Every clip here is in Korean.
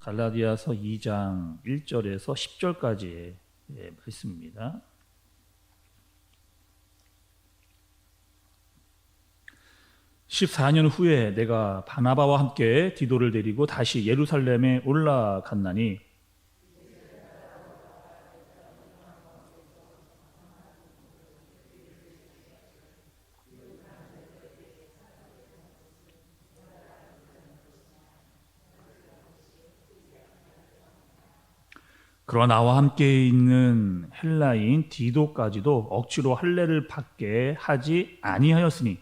갈라디아서 2장 1절에서 10절까지의 말씀입니다. (14년) 후에 내가 바나바와 함께 디도를 데리고 다시 예루살렘에 올라갔나니 그러나 나와 함께 있는 헬라인 디도까지도 억지로 할례를 받게 하지 아니하였으니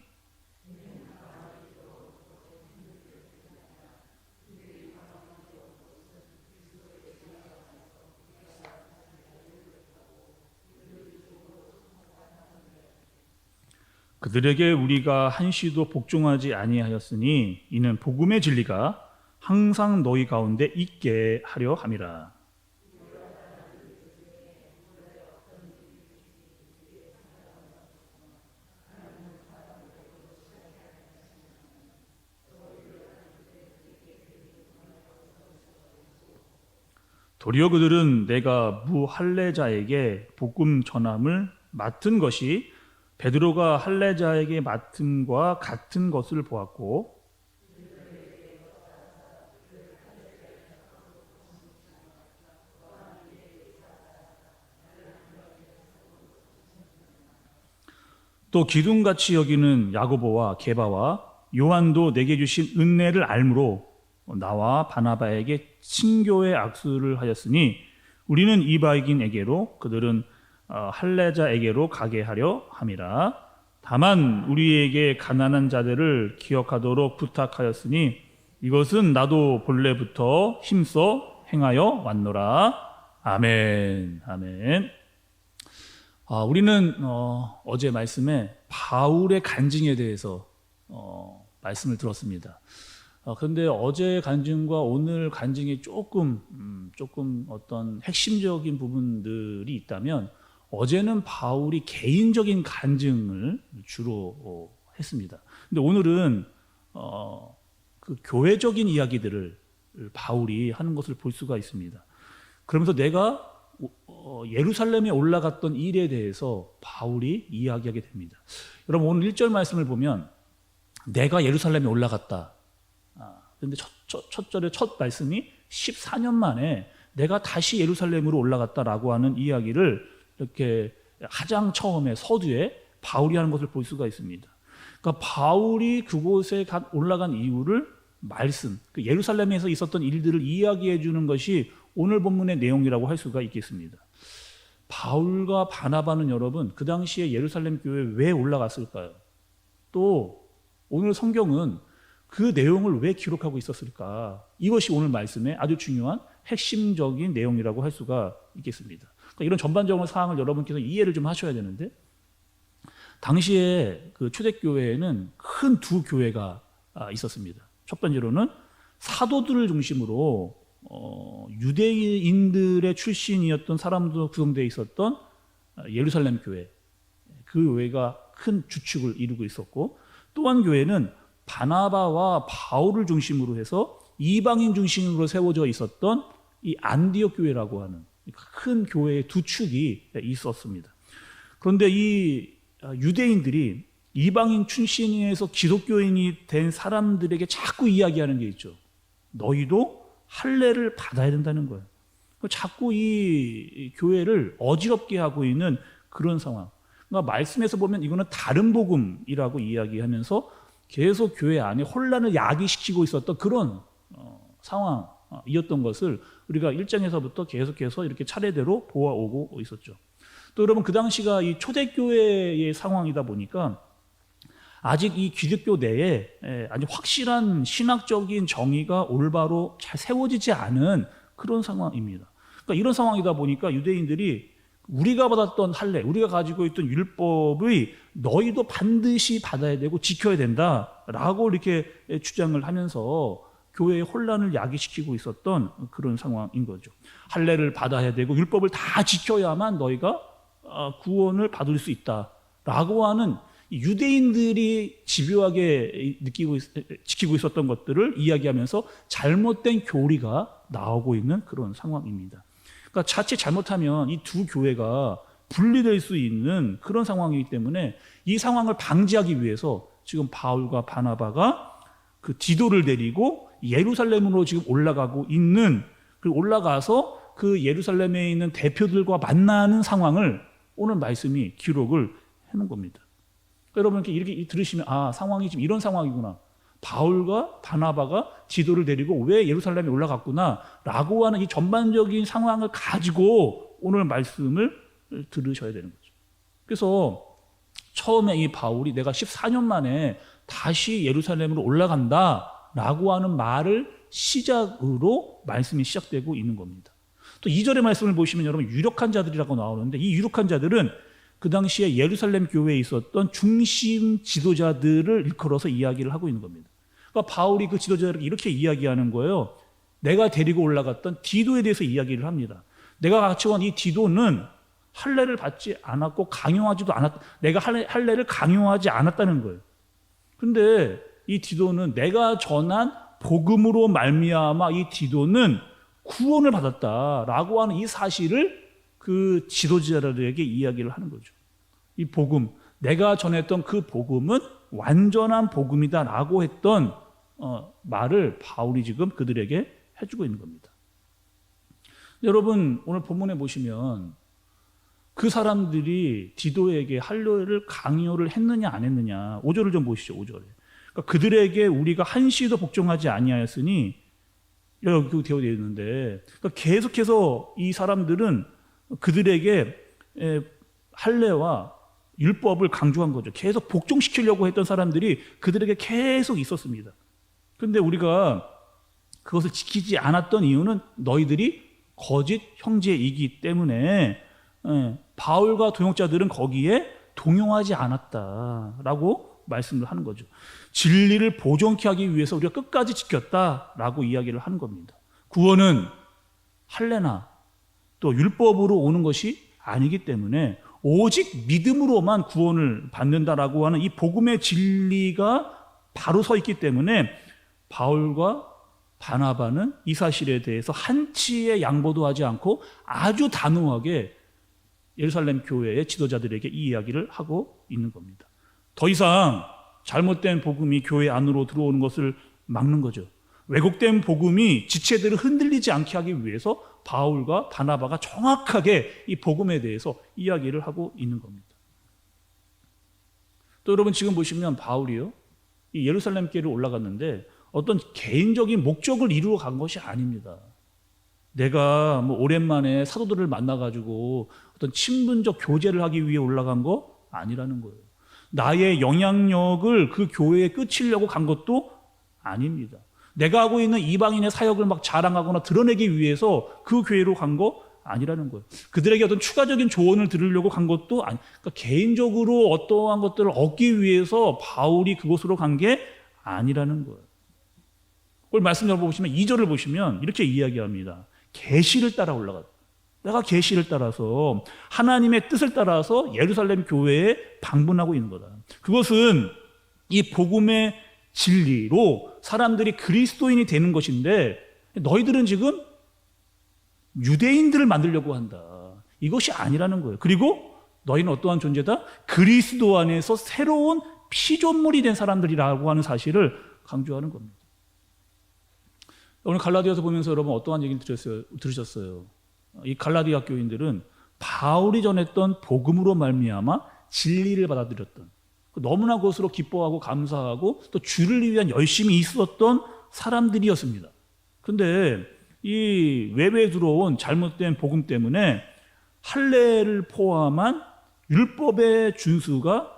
그들에게 우리가 한시도 복종하지 아니하였으니 이는 복음의 진리가 항상 너희 가운데 있게 하려 함이라. 도리어 그들은 내가 무할례자에게 복음 전함을 맡은 것이 베드로가 할례자에게 맡음과 같은 것을 보았고 또 기둥같이 여기는 야고보와 게바와 요한도 내게 주신 은혜를 알므로 나와 바나바에게 친교의 악수를 하였으니 우리는 이방인에게로 그들은 할례자에게로 가게 하려 함이라. 다만 우리에게 가난한 자들을 기억하도록 부탁하였으니 이것은 나도 본래부터 힘써 행하여 왔노라. 아멘. 아멘. 우리는 어제 말씀에 바울의 간증에 대해서 말씀을 들었습니다. 그런데 어제 간증과 오늘 간증이 조금 어떤 핵심적인 부분들이 있다면 어제는 바울이 개인적인 간증을 주로 했습니다. 근데 오늘은 그 교회적인 이야기들을 바울이 하는 것을 볼 수가 있습니다. 그러면서 내가 예루살렘에 올라갔던 일에 대해서 바울이 이야기하게 됩니다. 여러분 오늘 1절 말씀을 보면 내가 예루살렘에 올라갔다. 그런데 첫 절의 첫 말씀이 14년 만에 내가 다시 예루살렘으로 올라갔다라고 하는 이야기를 이렇게 가장 처음에 서두에 바울이 하는 것을 볼 수가 있습니다. 그러니까 바울이 그곳에 올라간 이유를 말씀, 그 예루살렘에서 있었던 일들을 이야기해 주는 것이 오늘 본문의 내용이라고 할 수가 있겠습니다. 바울과 바나바는 여러분 그 당시에 예루살렘 교회에 왜 올라갔을까요? 또 오늘 성경은 그 내용을 왜 기록하고 있었을까? 이것이 오늘 말씀의 아주 중요한 핵심적인 내용이라고 할 수가 있겠습니다. 그러니까 이런 전반적인 사항을 여러분께서 이해를 좀 하셔야 되는데 당시에 그 초대교회에는 큰 두 교회가 있었습니다. 첫 번째로는 사도들을 중심으로 유대인들의 출신이었던 사람도 구성되어 있었던 예루살렘 교회, 그 교회가 큰 주축을 이루고 있었고 또 한 교회는 바나바와 바울을 중심으로 해서 이방인 중심으로 세워져 있었던 이 안디옥 교회라고 하는 큰 교회의 두 축이 있었습니다. 그런데 이 유대인들이 이방인 출신에서 기독교인이 된 사람들에게 자꾸 이야기하는 게 있죠. 너희도 할례를 받아야 된다는 거예요. 자꾸 이 교회를 어지럽게 하고 있는 그런 상황. 그러니까 말씀에서 보면 이거는 다른 복음이라고 이야기하면서 계속 교회 안에 혼란을 야기시키고 있었던 그런 상황이었던 것을 우리가 1장에서부터 계속해서 이렇게 차례대로 보아오고 있었죠. 또 여러분 그 당시가 이 초대교회의 상황이다 보니까 아직 이 기독교 내에 아주 확실한 신학적인 정의가 올바로 잘 세워지지 않은 그런 상황입니다. 그러니까 이런 상황이다 보니까 유대인들이 우리가 받았던 할례, 우리가 가지고 있던 율법의 너희도 반드시 받아야 되고 지켜야 된다라고 이렇게 주장을 하면서 교회의 혼란을 야기시키고 있었던 그런 상황인 거죠. 할례를 받아야 되고 율법을 다 지켜야만 너희가 구원을 받을 수 있다라고 하는 이 유대인들이 집요하게 지키고 있었던 것들을 이야기하면서 잘못된 교리가 나오고 있는 그런 상황입니다. 그러니까 자칫 잘못하면 이 두 교회가 분리될 수 있는 그런 상황이기 때문에 이 상황을 방지하기 위해서 지금 바울과 바나바가 그 디도를 데리고 예루살렘으로 지금 올라가고 있는, 그리고 올라가서 그 예루살렘에 있는 대표들과 만나는 상황을 오늘 말씀이 기록을 해놓은 겁니다. 여러분 이렇게 들으시면 상황이 지금 이런 상황이구나. 바울과 바나바가 디도를 데리고 왜 예루살렘에 올라갔구나 라고 하는 이 전반적인 상황을 가지고 오늘 말씀을 들으셔야 되는 거죠. 그래서 처음에 이 바울이 내가 14년 만에 다시 예루살렘으로 올라간다 라고 하는 말을 시작으로 말씀이 시작되고 있는 겁니다. 또 2절의 말씀을 보시면 여러분 유력한 자들이라고 나오는데, 이 유력한 자들은 그 당시에 예루살렘 교회에 있었던 중심 지도자들을 일컬어서 이야기를 하고 있는 겁니다. 그러니까 바울이 그 지도자들에게 이렇게 이야기하는 거예요. 내가 데리고 올라갔던 디도에 대해서 이야기를 합니다. 내가 같이 온 이 디도는 할례를 받지 않았고 강요하지도 않았다. 내가 할례를 강요하지 않았다는 거예요. 근데 이 디도는 내가 전한 복음으로 말미암아 이 디도는 구원을 받았다라고 하는 이 사실을 그 지도자들에게 이야기를 하는 거죠. 이 복음, 내가 전했던 그 복음은 완전한 복음이다라고 했던 말을 바울이 지금 그들에게 해주고 있는 겁니다. 여러분 오늘 본문에 보시면 그 사람들이 디도에게 할례를 강요를 했느냐 안 했느냐, 5절을 좀 보시죠. 5절에 그러니까 그들에게 우리가 한시도 복종하지 아니하였으니 여기 되어 있는데, 그러니까 계속해서 이 사람들은 그들에게 할례와 율법을 강조한 거죠. 계속 복종시키려고 했던 사람들이 그들에게 계속 있었습니다. 그런데 우리가 그것을 지키지 않았던 이유는 너희들이 거짓 형제이기 때문에 바울과 동역자들은 거기에 동용하지 않았다라고 말씀을 하는 거죠. 진리를 보존케 하기 위해서 우리가 끝까지 지켰다라고 이야기를 하는 겁니다. 구원은 할례나 또 율법으로 오는 것이 아니기 때문에 오직 믿음으로만 구원을 받는다라고 하는 이 복음의 진리가 바로 서 있기 때문에 바울과 바나바는 이 사실에 대해서 한치의 양보도 하지 않고 아주 단호하게 예루살렘 교회의 지도자들에게 이 이야기를 하고 있는 겁니다. 더 이상 잘못된 복음이 교회 안으로 들어오는 것을 막는 거죠. 왜곡된 복음이 지체들을 흔들리지 않게 하기 위해서 바울과 바나바가 정확하게 이 복음에 대해서 이야기를 하고 있는 겁니다. 또 여러분 지금 보시면 바울이요, 이 예루살렘 교회를 올라갔는데 어떤 개인적인 목적을 이루어 간 것이 아닙니다. 내가 오랜만에 사도들을 만나가지고 어떤 친분적 교제를 하기 위해 올라간 거 아니라는 거예요. 나의 영향력을 그 교회에 끼치려고 간 것도 아닙니다. 내가 하고 있는 이방인의 사역을 막 자랑하거나 드러내기 위해서 그 교회로 간 거 아니라는 거예요. 그들에게 어떤 추가적인 조언을 들으려고 간 것도 아니, 그러니까 개인적으로 어떠한 것들을 얻기 위해서 바울이 그곳으로 간 게 아니라는 거예요. 오늘 말씀 보시면 2절을 보시면 이렇게 이야기합니다. 계시를 따라 올라갔다. 내가 계시를 따라서 하나님의 뜻을 따라서 예루살렘 교회에 방문하고 있는 거다. 그것은 이 복음의 진리로 사람들이 그리스도인이 되는 것인데 너희들은 지금 유대인들을 만들려고 한다. 이것이 아니라는 거예요. 그리고 너희는 어떠한 존재다? 그리스도 안에서 새로운 피조물이 된 사람들이라고 하는 사실을 강조하는 겁니다. 오늘 갈라디아서 보면서 여러분 어떠한 얘기를 들으셨어요? 이 갈라디아 교인들은 바울이 전했던 복음으로 말미암아 진리를 받아들였던, 너무나 그것으로 기뻐하고 감사하고 또 주를 위한 열심이 있었던 사람들이었습니다. 그런데 이 외부에 들어온 잘못된 복음 때문에 할례를 포함한 율법의 준수가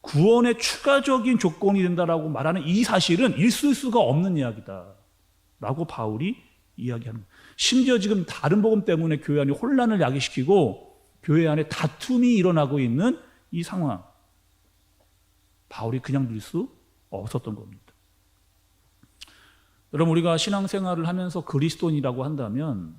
구원의 추가적인 조건이 된다라고 말하는 이 사실은 있을 수가 없는 이야기다 라고 바울이 이야기하는 거예요. 심지어 지금 다른 복음 때문에 교회 안에 혼란을 야기시키고 교회 안에 다툼이 일어나고 있는 이 상황, 바울이 그냥 둘 수 없었던 겁니다. 여러분 우리가 신앙생활을 하면서 그리스도인이라고 한다면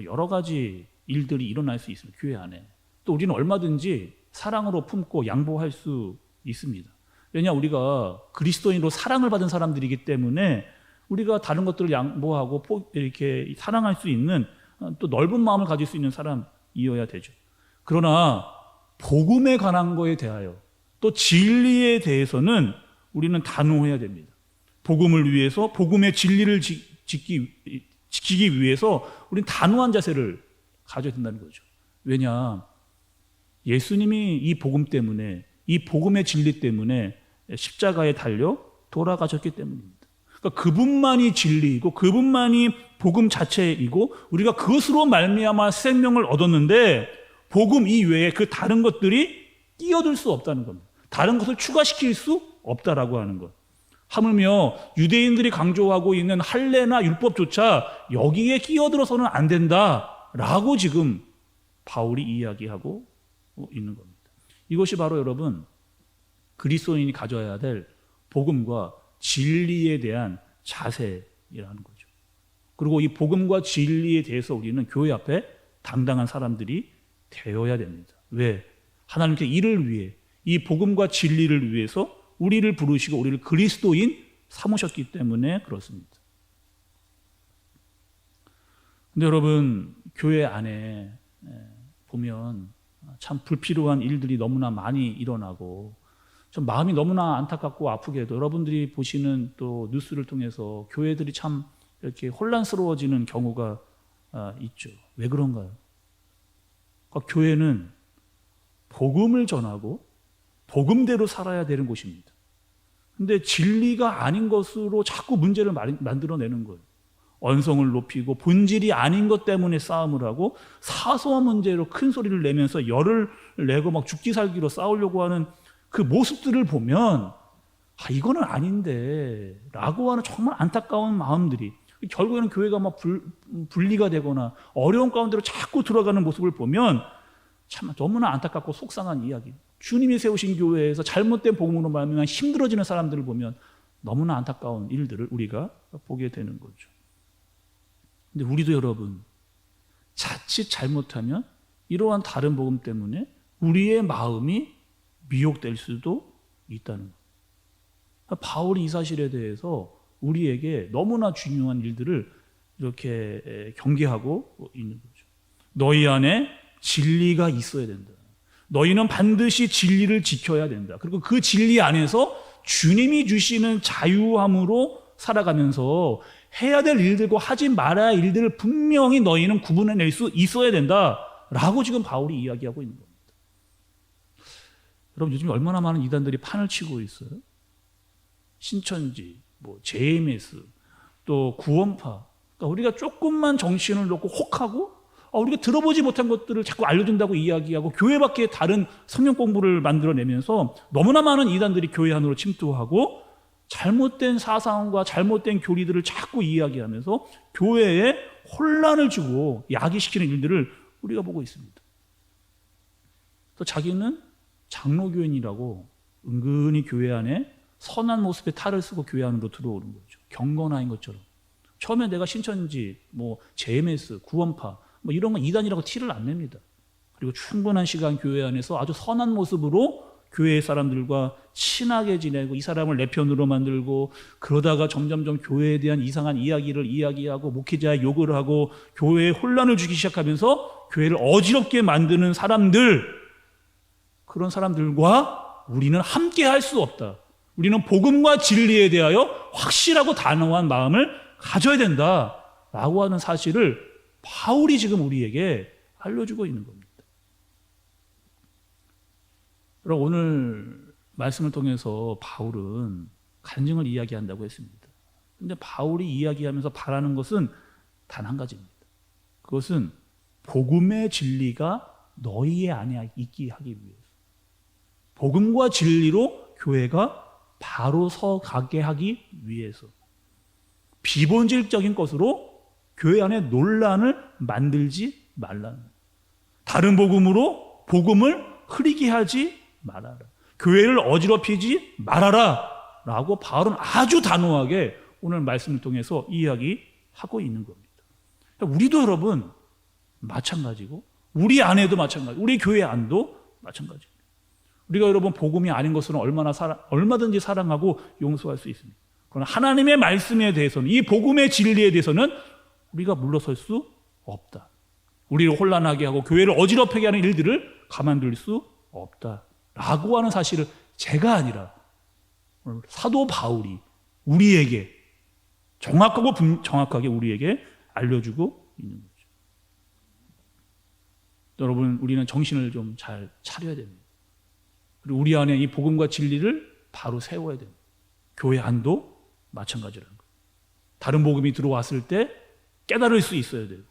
여러 가지 일들이 일어날 수 있습니다. 교회 안에. 또 우리는 얼마든지 사랑으로 품고 양보할 수 있습니다. 왜냐, 우리가 그리스도인으로 사랑을 받은 사람들이기 때문에 우리가 다른 것들을 양보하고 이렇게 사랑할 수 있는 또 넓은 마음을 가질 수 있는 사람이어야 되죠. 그러나 복음에 관한 거에 대하여 또 진리에 대해서는 우리는 단호해야 됩니다. 복음을 위해서, 복음의 진리를 지키기 위해서 우리는 단호한 자세를 가져야 된다는 거죠. 왜냐, 예수님이 이 복음 때문에, 이 복음의 진리 때문에 십자가에 달려 돌아가셨기 때문입니다. 그러니까 그분만이 진리이고 그분만이 복음 자체이고 우리가 그것으로 말미암아 생명을 얻었는데 복음 이외에 그 다른 것들이 끼어들 수 없다는 겁니다. 다른 것을 추가시킬 수 없다라고 하는 것. 하물며 유대인들이 강조하고 있는 할례나 율법조차 여기에 끼어들어서는 안 된다라고 지금 바울이 이야기하고 있는 겁니다. 이것이 바로 여러분 그리스도인이 가져야 될 복음과 진리에 대한 자세라는 거죠. 그리고 이 복음과 진리에 대해서 우리는 교회 앞에 당당한 사람들이 되어야 됩니다. 왜? 하나님께 이를 위해, 이 복음과 진리를 위해서 우리를 부르시고 우리를 그리스도인 삼으셨기 때문에 그렇습니다. 근데 여러분, 교회 안에 보면 참 불필요한 일들이 너무나 많이 일어나고 좀 마음이 너무나 안타깝고 아프게도 여러분들이 보시는 또 뉴스를 통해서 교회들이 참 이렇게 혼란스러워지는 경우가 있죠. 왜 그런가요? 그러니까 교회는 복음을 전하고 복음대로 살아야 되는 곳입니다. 근데 진리가 아닌 것으로 자꾸 문제를 만들어내는 거예요. 언성을 높이고 본질이 아닌 것 때문에 싸움을 하고 사소한 문제로 큰 소리를 내면서 열을 내고 막 죽기 살기로 싸우려고 하는 그 모습들을 보면 이거는 아닌데 라고 하는 정말 안타까운 마음들이 결국에는 교회가 막 분리가 되거나 어려운 가운데로 자꾸 들어가는 모습을 보면 참 너무나 안타깝고 속상한 이야기. 주님이 세우신 교회에서 잘못된 복음으로 말미암아 힘들어지는 사람들을 보면 너무나 안타까운 일들을 우리가 보게 되는 거죠. 근데 우리도 여러분 자칫 잘못하면 이러한 다른 복음 때문에 우리의 마음이 미혹될 수도 있다는 거예요. 바울이 이 사실에 대해서 우리에게 너무나 중요한 일들을 이렇게 경계하고 있는 거죠. 너희 안에 진리가 있어야 된다. 너희는 반드시 진리를 지켜야 된다. 그리고 그 진리 안에서 주님이 주시는 자유함으로 살아가면서 해야 될 일들과 하지 말아야 할 일들을 분명히 너희는 구분해낼 수 있어야 된다라고 지금 바울이 이야기하고 있는 겁니다. 여러분, 요즘 얼마나 많은 이단들이 판을 치고 있어요. 신천지, JMS, 또 구원파. 그러니까 우리가 조금만 정신을 놓고 혹하고 우리가 들어보지 못한 것들을 자꾸 알려준다고 이야기하고 교회 밖에 다른 성경 공부를 만들어내면서 너무나 많은 이단들이 교회 안으로 침투하고 잘못된 사상과 잘못된 교리들을 자꾸 이야기하면서 교회에 혼란을 주고 야기시키는 일들을 우리가 보고 있습니다. 또 자기는 장로교인이라고 은근히 교회 안에 선한 모습에 탈을 쓰고 교회 안으로 들어오는 거죠. 경건아인 것처럼. 처음에 내가 신천지, JMS, 구원파 이런 건 이단이라고 티를 안 냅니다. 그리고 충분한 시간 교회 안에서 아주 선한 모습으로 교회 사람들과 친하게 지내고 이 사람을 내 편으로 만들고 그러다가 점점점 교회에 대한 이상한 이야기를 이야기하고 목회자의 욕을 하고 교회에 혼란을 주기 시작하면서 교회를 어지럽게 만드는 사람들, 그런 사람들과 우리는 함께 할 수 없다. 우리는 복음과 진리에 대하여 확실하고 단호한 마음을 가져야 된다라고 하는 사실을 바울이 지금 우리에게 알려주고 있는 겁니다. 여러분, 오늘 말씀을 통해서 바울은 간증을 이야기한다고 했습니다. 그런데 바울이 이야기하면서 바라는 것은 단 한 가지입니다. 그것은 복음의 진리가 너희 안에 있게 하기 위해서, 복음과 진리로 교회가 바로 서가게 하기 위해서, 비본질적인 것으로 교회 안에 논란을 만들지 말라는, 다른 복음으로 복음을 흐리게 하지 말아라, 교회를 어지럽히지 말아라 라고 바울은 아주 단호하게 오늘 말씀을 통해서 이야기하고 있는 겁니다. 우리도 여러분 마찬가지고 우리 안에도 마찬가지, 우리 교회 안도 마찬가지입니다. 우리가 여러분 복음이 아닌 것은 얼마든지 사랑하고 용서할 수 있습니다. 그러나 하나님의 말씀에 대해서는, 이 복음의 진리에 대해서는 우리가 물러설 수 없다. 우리를 혼란하게 하고 교회를 어지럽히게 하는 일들을 가만둘 수 없다라고 하는 사실을 제가 아니라 사도 바울이 우리에게 정확하게 우리에게 알려주고 있는 거죠. 여러분, 우리는 정신을 좀 잘 차려야 됩니다. 그리고 우리 안에 이 복음과 진리를 바로 세워야 됩니다. 교회 안도 마찬가지라는 거예요. 다른 복음이 들어왔을 때 깨달을 수 있어야 되고,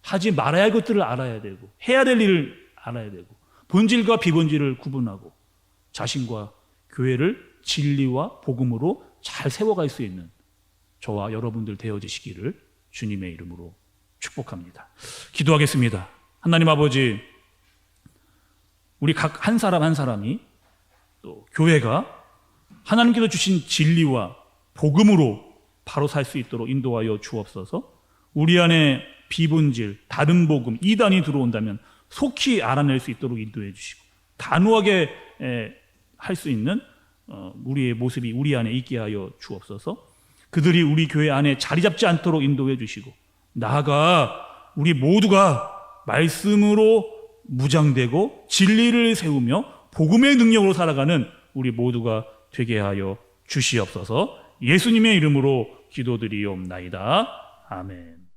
하지 말아야 할 것들을 알아야 되고, 해야 될 일을 알아야 되고, 본질과 비본질을 구분하고 자신과 교회를 진리와 복음으로 잘 세워갈 수 있는 저와 여러분들 되어지시기를 주님의 이름으로 축복합니다. 기도하겠습니다. 하나님 아버지, 우리 각 한 사람 한 사람이 또 교회가 하나님께서 주신 진리와 복음으로 바로 살 수 있도록 인도하여 주옵소서. 우리 안에 비본질, 다른 복음, 이단이 들어온다면 속히 알아낼 수 있도록 인도해 주시고, 단호하게 할 수 있는 우리의 모습이 우리 안에 있게 하여 주옵소서. 그들이 우리 교회 안에 자리 잡지 않도록 인도해 주시고, 나아가 우리 모두가 말씀으로 무장되고 진리를 세우며 복음의 능력으로 살아가는 우리 모두가 되게 하여 주시옵소서. 예수님의 이름으로 기도드리옵나이다. 아멘.